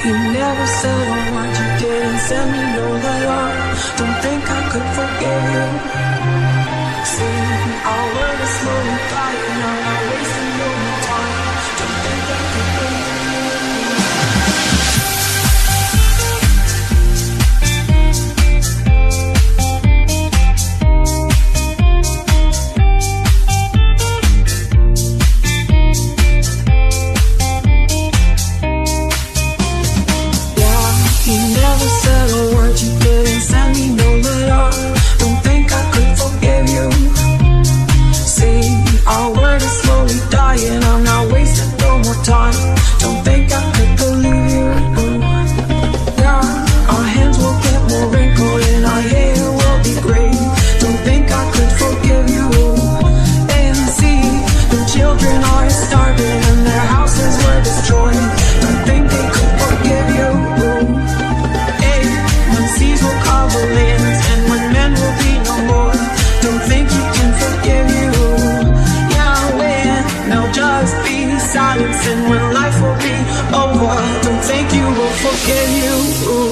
You never said a word, you didn't send me no letter. Don't think I could forgive you. See, our word is slowly dying, I'm not wasting no more time. Don't think I could forgive you. Time. Don't think I could believe you. Yeah, our hands will get more wrinkled and our hair will be gray. Don't think I could forgive you. And see, the children are starving and their houses were destroyed. Don't think they could forgive you. Hey, when seas will cover lands and when men will be no more. Don't think he can forgive you. Yeah, when there'll just be silence and when life will be over, don't think you will forgive you.